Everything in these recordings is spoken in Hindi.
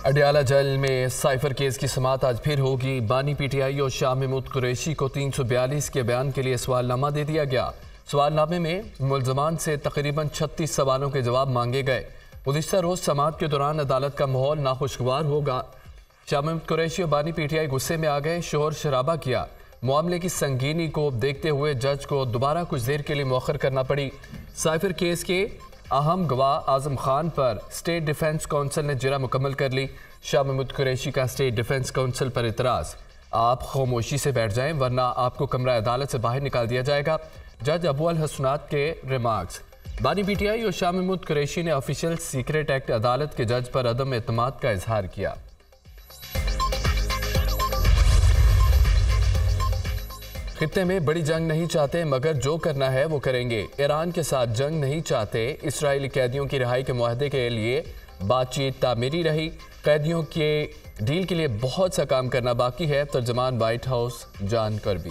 अडयाला जेल में साइफर केस की समाअत आज फिर होगी। बानी पीटीआई और शाह महमूद कुरैशी को 342 के बयान के लिए सवालनामा दे दिया गया। सवालनामे में मुल्ज़मान से तकरीबन 36 सवालों के जवाब मांगे गए। गुज़िश्ता रोज समाअत के दौरान अदालत का माहौल नाखुशगवार होगा। शाह महमूद कुरैशी और बानी पीटीआई गुस्से में आ गए, शोर शराबा किया। मामले की संगीनी को देखते हुए जज को दोबारा कुछ देर के लिए मौखर करना पड़ी। साइफर केस के अहम गवाह आजम खान पर स्टेट डिफेंस काउंसिल ने जिरा मुकम्मल कर ली। शाह महमूद कुरैशी का स्टेट डिफेंस काउंसिल पर इतराज़, आप खामोशी से बैठ जाएं वरना आपको कमरा अदालत से बाहर निकाल दिया जाएगा। जज अबू अल हसनात के रिमार्क्स। बानी पीटीआई और शाह महमूद कुरैशी ने ऑफिशियल सीक्रेट एक्ट अदालत के जज पर अदम एतमाद का इजहार किया। खित्ते में बड़ी जंग नहीं चाहते मगर जो करना है वो करेंगे। ईरान के साथ जंग नहीं चाहते। इसराइली कैदियों की रिहाई के मुआहदे के लिए बातचीत तामीरी रही। कैदियों के डील के लिए बहुत सा काम करना बाकी है। तर्जमान व्हाइट हाउस जॉन कर्बी।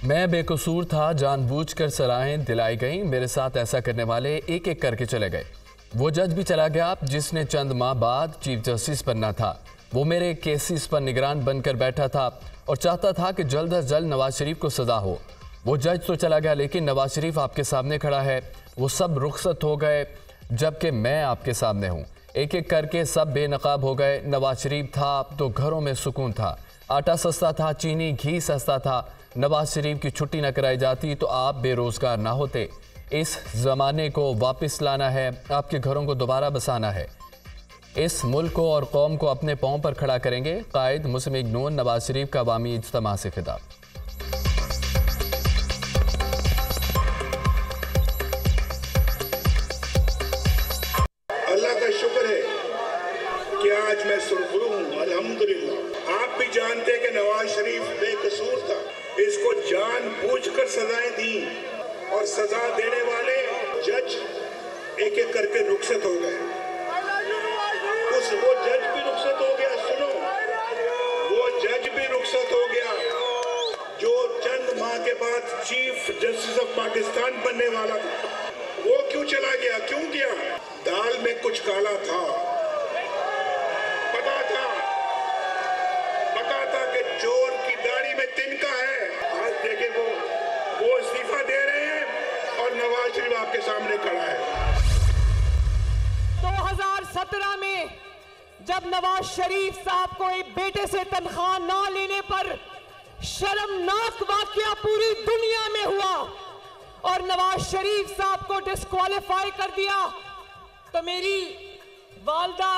मैं बेकसूर था, जानबूझकर सलाहें दिलाई गई। मेरे साथ ऐसा करने वाले एक एक करके चले गए। वो जज भी चला गया जिसने चंद माह बाद चीफ जस्टिस बनना था। वो मेरे केसेस पर निगरान बनकर बैठा था और चाहता था कि जल्द अज जल्द नवाज शरीफ को सजा हो। वो जज तो चला गया लेकिन नवाज शरीफ आपके सामने खड़ा है। वो सब रुखसत हो गए जबकि मैं आपके सामने हूँ। एक एक करके सब बेनकाब हो गए। नवाज शरीफ था तो घरों में सुकून था। आटा सस्ता था, चीनी घी सस्ता था। नवाज शरीफ की छुट्टी न कराई जाती तो आप बेरोजगार ना होते। इस ज़माने को वापस लाना है, आपके घरों को दोबारा बसाना है। इस मुल्क को और कौम को अपने पांव पर खड़ा करेंगे। कायद मुस्लिम लीग नून नवाज शरीफ का अवामी इज्तिमा से खिताब। अल्लाह का शुक्र है कि आज मैं सुरखरू हूँ, अल्हम्दुलिल्लाह। आप भी जानते हैं कि नवाज शरीफ बेकसूर था। इसको जानबूझकर सजाएं दी और सजा देने वाले जज एक एक करके रुखसत हो गए। वो जज भी रुखसत हो गया। सुनो, वो जज भी रुखसत हो गया जो चंद माह के बाद चीफ जस्टिस ऑफ पाकिस्तान बनने वाला था। वो क्यों चला गया? क्यों गया? दाल में कुछ काला था। पता था कि चोर की दाढ़ी में तिनका है। आज देखे वो इस्तीफा दे रहे हैं और नवाज शरीफ आपके सामने खड़ा है। 2017 में जब नवाज शरीफ साहब को एक बेटे से तनख्वाह ना लेने पर शर्मनाक वाकया पूरी दुनिया में हुआ और नवाज शरीफ साहब को डिस्क्वालीफाई कर दिया, तो मेरी वालदा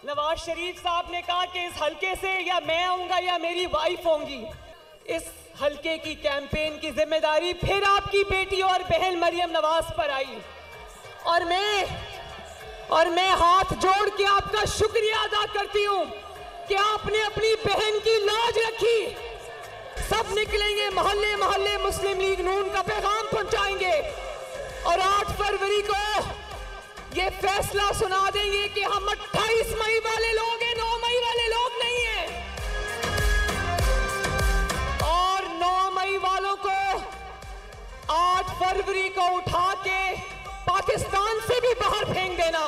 नवाज शरीफ साहब ने कहा कि इस हल्के से या मैं आऊंगा या मेरी वाइफ होंगी। इस हल्के की कैंपेन की जिम्मेदारी फिर आपकी बेटी और बहन मरियम नवाज पर आई और मैं हाथ जोड़ के आपका शुक्रिया अदा करती हूं कि आपने अपनी बहन की लाज रखी। सब निकलेंगे मोहल्ले मोहल्ले, मुस्लिम लीग नून का पैगाम पहुंचाएंगे और 8 फरवरी को ये फैसला सुना देंगे कि हम 28 मई वाले लोग हैं, 9 मई वाले लोग नहीं हैं। और 9 मई वालों को 8 फरवरी को उठा के पाकिस्तान से भी बाहर फेंक देना।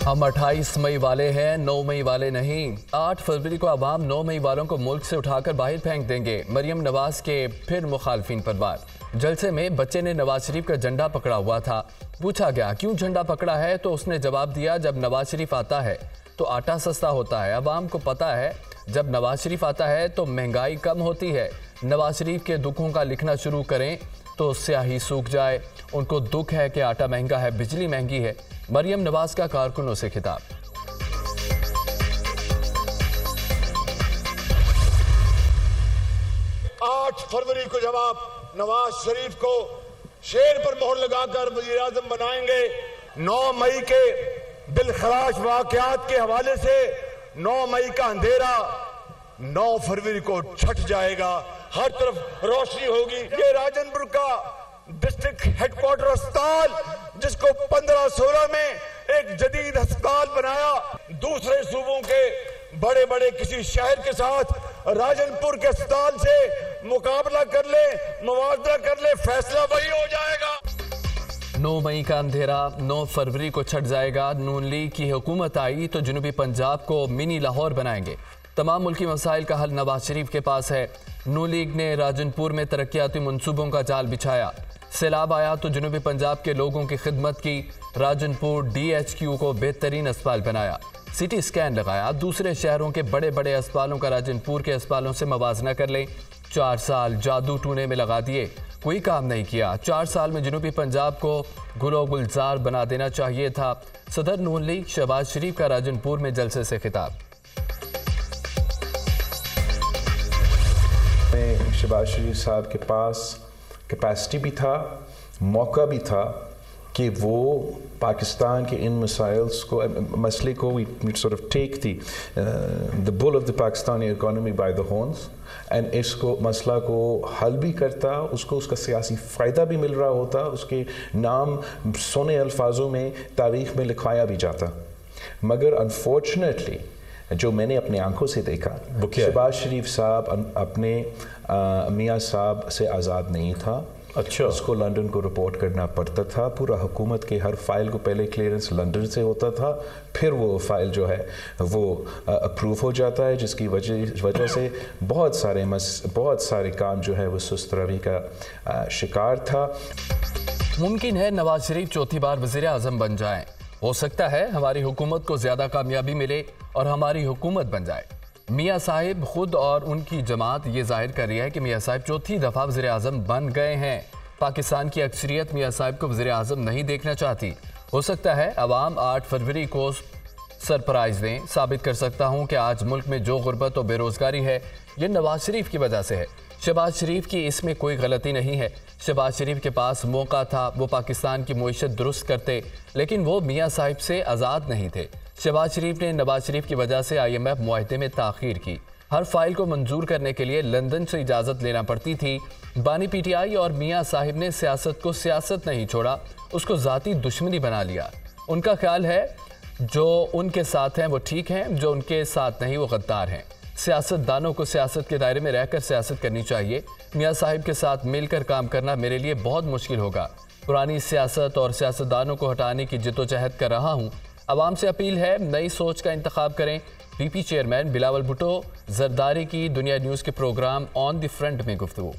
हम 28 मई वाले हैं, 9 मई वाले नहीं। 8 फरवरी को अवाम 9 मई वालों को मुल्क से उठाकर बाहर फेंक देंगे। मरियम नवाज के फिर मुखालफिन पर वार। जलसे में बच्चे ने नवाज शरीफ का झंडा पकड़ा हुआ था। पूछा गया क्यों झंडा पकड़ा है तो उसने जवाब दिया जब नवाज शरीफ आता है तो आटा सस्ता होता है। अवाम को पता है जब नवाज शरीफ आता है तो महंगाई कम होती है। नवाज शरीफ के दुखों का लिखना शुरू करें तो स्याही सूख जाए। उनको दुख है कि आटा महंगा है, बिजली महंगी है। मरियम नवाज का कारकुनों से खिताब। 8 फरवरी को जब आप नवाज शरीफ को शेर पर मोहर लगाकर वज़ीर आज़म बनाएंगे, 9 मई के दिलखराश वाकयात के हवाले से 9 मई का अंधेरा 9 फरवरी को छट जाएगा। हर तरफ रोशनी होगी। ये राजनपुर का डिस्ट्रिक्ट हेडक्वार्टर अस्पताल जिसको 15-16 में एक जदीद अस्पताल बनाया, दूसरे सूबों के बड़े बड़े किसी शहर के साथ राजनपुर के अस्पताल से मुकाबला कर ले, मुआवजा कर ले, फैसला वही हो जाएगा। 9 मई का अंधेरा 9 फरवरी को छट जाएगा। नून लीग की हुकूमत आई तो जनूबी पंजाब को मिनी लाहौर बनाएंगे। तमाम मुल्की मसाइल का हल नवाज शरीफ के पास है। नून लीग ने राजनपुर में तरक्याती मंसूबों का जाल बिछाया। सैलाब आया तो जनूबी पंजाब के लोगों की खिदमत की। राजनपुर DHQ को बेहतरीन अस्पताल बनाया, CT स्कैन लगाया। दूसरे शहरों के बड़े बड़े अस्पतालों का राजनपुर के अस्पतालों से मवाजना कर लें। 4 साल जादू टूने में लगा दिए, कोई काम नहीं किया। 4 साल में जनूबी पंजाब को गुलो गुलजार बना देना चाहिए था। सदर नून लीग शहबाज शरीफ का राजनपुर में जलसे से खिताब। शहबाज शरीफ साहब के पास कैपेसिटी भी था, मौका भी था कि वो पाकिस्तान के इन मसले को we sort of take the bull of the Pakistani economy by the horns and इसको मसला को हल भी करता, उसको उसका सियासी फ़ायदा भी मिल रहा होता, उसके नाम सोने अल्फाजों में तारीख़ में लिखवाया भी जाता। मगर अनफॉर्चुनेटली जो मैंने अपने आंखों से देखा, शहबाज शरीफ साहब अपने मियाँ साहब से आज़ाद नहीं था। अच्छा, उसको लंदन को रिपोर्ट करना पड़ता था। पूरा हुकूमत के हर फाइल को पहले क्लियरेंस लंदन से होता था, फिर वो फाइल जो है वो अप्रूव हो जाता है, जिसकी वजह से बहुत सारे काम जो है वो सुस्त रवि का शिकार था। मुमकिन है नवाज शरीफ चौथी बार वज़ीर आज़म बन जाएं। हो सकता है हमारी हुकूमत को ज़्यादा कामयाबी मिले और हमारी हुकूमत बन जाए। मियाँ साहिब खुद और उनकी जमात ये जाहिर कर रही है कि मियाँ साहिब चौथी दफ़ा वज़ीर आज़म बन गए हैं। पाकिस्तान की अक्सरियत मियाँ साहिब को वज़ीर आज़म नहीं देखना चाहती। हो सकता है अवाम 8 फरवरी को सरप्राइज़ दें। साबित कर सकता हूँ कि आज मुल्क में जो गुर्बत और बेरोज़गारी है ये नवाज शरीफ की वजह से है। शहबाज शरीफ की इसमें कोई गलती नहीं है। शहबाज शरीफ के पास मौका था, वो पाकिस्तान की मईशत दुरुस्त करते, लेकिन वो मियाँ साहिब से आज़ाद नहीं थे। शहबाज शरीफ ने नवाज शरीफ की वजह से IMF मुआहदे में ताख़ीर की। हर फाइल को मंजूर करने के लिए लंदन से इजाज़त लेना पड़ती थी। बानी PTI और मियाँ साहिब ने सियासत को सियासत नहीं छोड़ा, उसको ज़ाती दुश्मनी बना लिया। उनका ख्याल है जो उनके साथ हैं वो ठीक हैं, जो उनके साथ नहीं वो गद्दार हैं। सियासतदानों को सियासत के दायरे में रहकर सियासत करनी चाहिए। मियाँ साहिब के साथ मिलकर काम करना मेरे लिए बहुत मुश्किल होगा। पुरानी सियासत और सियासतदानों को हटाने की जिद्दोजहद कर रहा हूँ। आवाम से अपील है नई सोच का इंतखाब करें। PP चेयरमैन बिलावल भुट्टो जरदारी की दुनिया न्यूज़ के प्रोग्राम ऑन द फ्रंट में गुफ्तगू।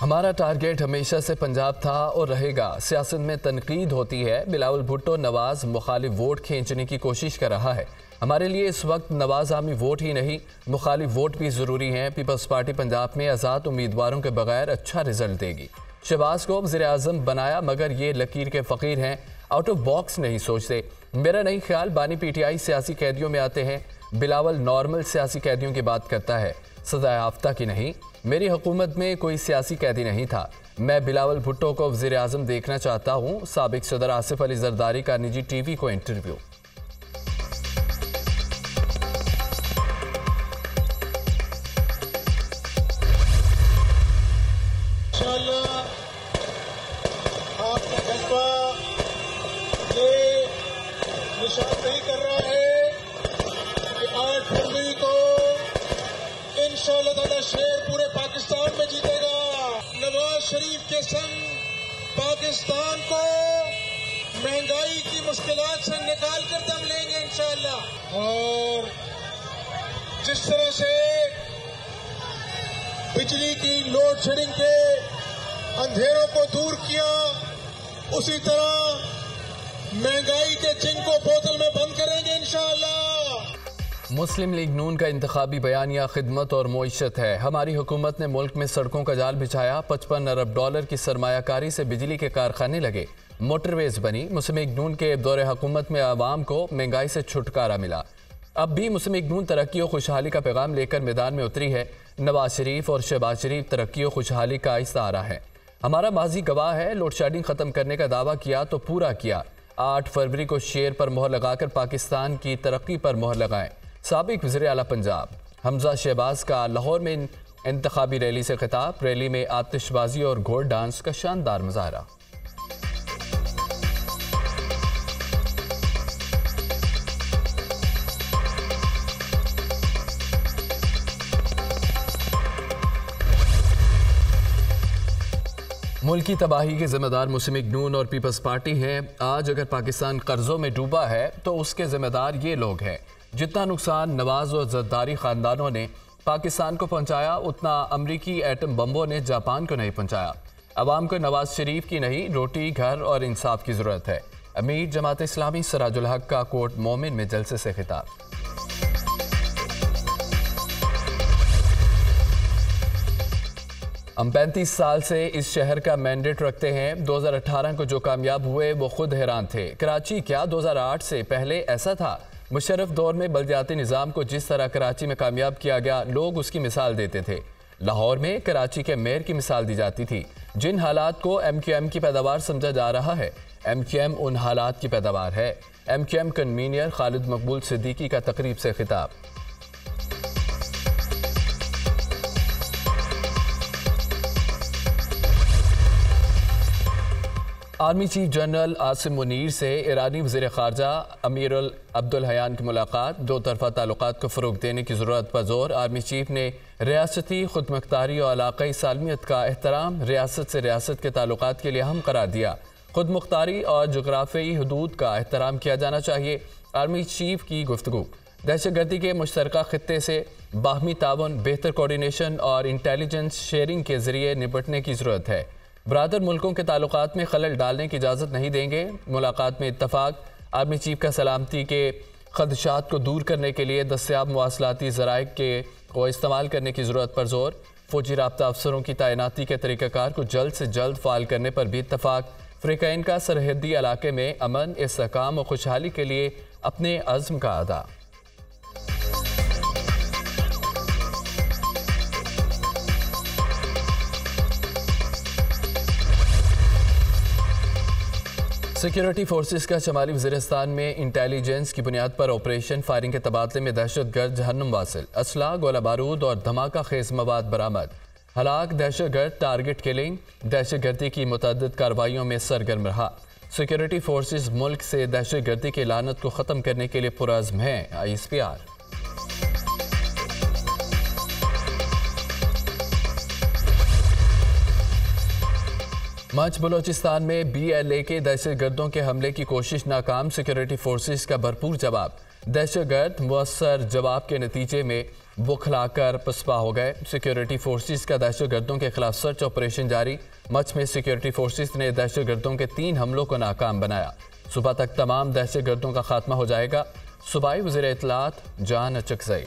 हमारा टारगेट हमेशा से पंजाब था और रहेगा। सियासत में तनकीद होती है। बिलावल भुट्टो नवाज मुखालिफ वोट खींचने की कोशिश कर रहा है। हमारे लिए इस वक्त नवाज आमी वोट ही नहीं, मुखालिफ वोट भी ज़रूरी हैं। पीपल्स पार्टी पंजाब में आज़ाद उम्मीदवारों के बगैर अच्छा रिजल्ट देगी। शहबाज को वज़ीर आज़म बनाया मगर ये लकीर के फ़कीर हैं, आउट ऑफ बॉक्स नहीं सोचते। मेरा नहीं ख्याल बानी PTI सियासी कैदियों में आते हैं। बिलावल नॉर्मल सियासी कैदियों की बात करता है, सज़ा याफ्ता की नहीं। मेरी हुकूमत में कोई सियासी कैदी नहीं था। मैं बिलावल भुट्टो को वज़ीर आज़म देखना चाहता हूँ। साबिक सदर आसिफ अली जरदारी का निजी TV को इंटरव्यू। आपका जज्बा ये निशान नहीं कर रहा है कि 8 फरवरी को इंशाअल्लाह ताला शेर पूरे पाकिस्तान में जीतेगा। नवाज शरीफ के संग पाकिस्तान को महंगाई की मुश्किलात से निकाल कर दम लेंगे इंशाअल्लाह। और जिस तरह से बिजली की लोड शेडिंग के अंधेरों को दूर किया, उसी तरह महंगाई के चिंग को बोतल में बंद करेंगे इंशाअल्लाह। मुस्लिम लीग नून का इंतखाबी बयानिया खिदमत और मईशत है। हमारी हुकूमत ने मुल्क में सड़कों का जाल बिछाया। $55 अरब की सरमायाकारी से बिजली के कारखाने लगे, मोटरवेज बनी। मुस्लिम लीग नून के दौरे हुकूमत में आवाम को महंगाई से छुटकारा मिला। अब भी मुस्लिम लीग नून तरक्की और खुशहाली का पैगाम लेकर मैदान में उतरी है। नवाज शरीफ और शहबाज शरीफ तरक्की और खुशहाली का आहिस्ता आ रहा है। हमारा माजी गवाह है। लोड शेडिंग ख़त्म करने का दावा किया तो पूरा किया। 8 फरवरी को शेर पर मोहर लगाकर पाकिस्तान की तरक्की पर मोहर लगाएं। साबिक वज़ीर आला पंजाब हमजा शहबाज का लाहौर में इंतखाबी रैली से खिताब, रैली में आतिशबाजी और घोड़ डांस का शानदार मुजाहरा। मुल्क की तबाही के जिम्मेदार मुस्लिम लीग नून और पीपल्स पार्टी हैं। आज अगर पाकिस्तान कर्जों में डूबा है तो उसके जिम्मेदार ये लोग हैं। जितना नुकसान नवाज और जरदारी खानदानों ने पाकिस्तान को पहुंचाया, उतना अमरीकी एटम बम्बों ने जापान को नहीं पहुंचाया। अवाम को नवाज शरीफ की नहीं, रोटी, घर और इंसाफ की जरूरत है। अमीर जमात इस्लामी सिराजुल हक का कोट मोमिन में जलसे से खिताब। हम 35 साल से इस शहर का मैंडेट रखते हैं। 2018 को जो कामयाब हुए वो खुद हैरान थे। कराची क्या 2008 से पहले ऐसा था? मुशर्रफ दौर में बल्दियाती निज़ाम को जिस तरह कराची में कामयाब किया गया, लोग उसकी मिसाल देते थे। लाहौर में कराची के मेयर की मिसाल दी जाती थी। जिन हालात को MQM की पैदावार समझा जा रहा है, MQM उन हालात की पैदावार है। MQM कन्वीनियर खालिद मकबूल सिद्दीकी का तकरीब से खिताब। Army chief general Asim Munir से ईरानी वज़ीर ख़ारजा अमीर अब्दुल हयान की मुलाकात। दो तरफ़ा ताल्लुकात को फ़रोग़ देने की ज़रूरत पर जोर। आर्मी चीफ ने रियासती खुदमुख्तारी और इलाक़ाई सालमियत का एहतराम रियासत से रियासत के ताल्लुकात के लिए अहम करार दिया। खुदमुख्तारी और जोग्राफ़ियाई हदूद का एहतराम किया जाना चाहिए। आर्मी चीफ की गुफ्तगू। दहशतगर्दी के मुश्तरका खित्ते से बाहमी ताउन, बेहतर कोऑर्डिनेशन और इंटेलिजेंस शेयरिंग के ज़रिए निपटने की ज़रूरत है। बरादर मुल्कों के ताल्लुकात में खलल डालने की इजाज़त नहीं देंगे। मुलाकात में इत्तफाक। आर्मी चीफ का सलामती के खदशात को दूर करने के लिए दस्तियाब मवासलाती ज़राए को इस्तेमाल करने की ज़रूरत पर जोर। फ़ौजी राब्ता अफसरों की तैनाती के तरीक़ाकार को जल्द से जल्द फ़ाल करने पर भी इत्तफाक। फ़रीक़ैन का सरहदी इलाके में अमन, इस्तेहकाम और खुशहाली के लिए अपने अज़्म का अदा। सिक्योरिटी फोर्सेस का शमाली वज़ीरिस्तान में इंटेलिजेंस की बुनियाद पर ऑपरेशन फायरिंग के तबादले में दहशतगर्द जहन्नुम वासिल। असला, गोला बारूद और धमाका खेज मवाद बरामद। हलाक दहशतगर्द टारगेट किलिंग। दहशतगर्दी की मुतअद्दिद कार्रवाइयों में सरगर्म रहा। सिक्योरिटी फोर्सेस मुल्क से दहशतगर्दी की लानत को ख़त्म करने के लिए पुरअज़्म हैं। ISPR। मच बलोचिस्तान में BLA के दहशतगर्दों के हमले की कोशिश नाकाम। सिक्योरिटी फोर्सेस का भरपूर जवाब। दहशतगर्द मुअस्सर जवाब के नतीजे में बुखलाकर पसपा हो गए। सिक्योरिटी फोर्सेस का दहशतगर्दों के खिलाफ सर्च ऑपरेशन जारी। मच में सिक्योरिटी फोर्सेस ने दहशतगर्दों के 3 हमलों को नाकाम बनाया। सुबह तक तमाम दहशतगर्दों का खात्मा हो जाएगा। सूबाई वज़ीर इत्तलात जान अचकज़ई।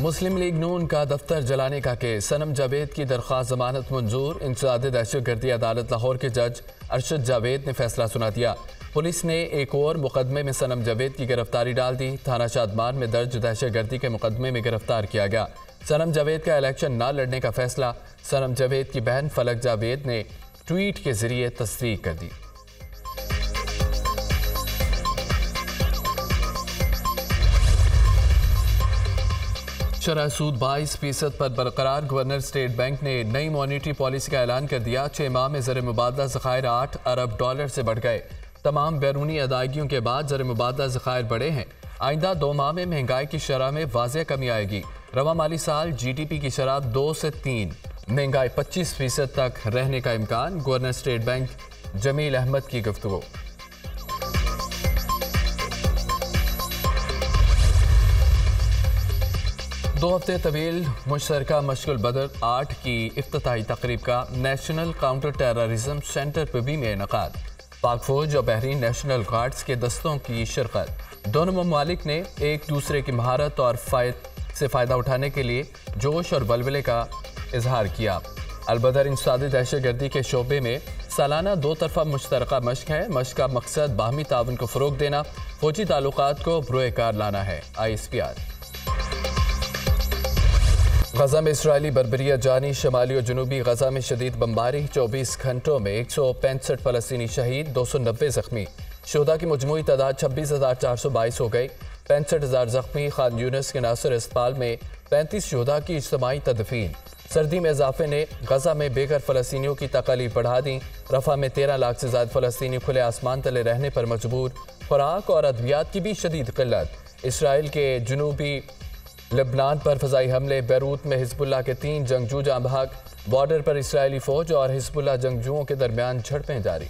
मुस्लिम लीग नून का दफ्तर जलाने का केस। सनम जावेद की दरख्वास्त जमानत मंजूर। इंसदाद दहशतगर्दी अदालत लाहौर के जज अरशद जावेद ने फैसला सुना दिया। पुलिस ने एक और मुकदमे में सनम जावेद की गिरफ्तारी डाल दी। थाना शादमान में दर्ज दहशतगर्दी के मुकदमे में गिरफ्तार किया गया। सनम जावेद का इलेक्शन न लड़ने का फैसला। सनम जावेद की बहन फलक जावेद ने ट्वीट के जरिए तस्दीक कर दी। शरह सूद 22% पर बरकरार। गवर्नर स्टेट बैंक ने नई मॉनिटरी पॉलिसी का ऐलान कर दिया। 6 माह में ज़र मुबादला ज़खायर $8 अरब से बढ़ गए। तमाम बैरूनी अदायगियों के बाद ज़र मुबादला ज़खायर बढ़े हैं। आइंदा 2 माह में महंगाई की शरह में वाज़ेह कमी आएगी। रवा माली साल GDP की शरह 2 से 3, महंगाई 25% तक रहने का इम्कान। Governor state bank Jameel Ahmed की गुफ्तगू। दो हफ्ते तवील मुश्तरका मशगुल बदर 8 की इफ्तिताही तकरीब का नेशनल काउंटर टेररिज्म सेंटर पर भी में इनकाद। पाक फौज और बहरीन नेशनल गार्ड्स के दस्तों की शिरकत। दोनों ममालिक ने एक दूसरे की महारत और फ़ायदा उठाने के लिए जोश और वलवले का इजहार किया। अलबदर इंसदादी दहशतगर्दी के शोबे में सालाना 2 तरफ़ा मुश्तरका मश्क है। मश्क का मकसद बाहमी ताउन को फ़रोग़ देना, फौजी ताल्लुकात को बरोएकार लाना है। ISPR। गजा में इसराइली बर्बरिया जानी। शमाली और जनूबी गजा में शदीद बमबारी। 24 घंटों में 165 फ़लस्तीनी शहीद, 290 ज़ख्मी। शोधा की मजमूई तादाद 26,422 हो गई। 65,000 जख्मी। खान यूनिस के नासिर अस्पताल में 35 शोधा की इज्तिमाई तदफीन। सर्दी में इजाफे ने गजा में बेघर फ़लस्तीनियों की तकलीफ बढ़ा दी। रफा में 13 लाख से ज़्यादा फ़लस्तीनी खुले आसमान तले रहने पर मजबूर। खुराक और अद्वियात की भी शदीद किल्लत। इसराइल के जनूबी लेबनान पर फ़ज़ाई हमले। बैरूत में हिज़्बुल्लाह के 3 जंगजू जाँ बहक। बॉर्डर पर इसराइली फ़ौज और हिज़्बुल्लाह जंगजुओं के दरमियान झड़पें जारी।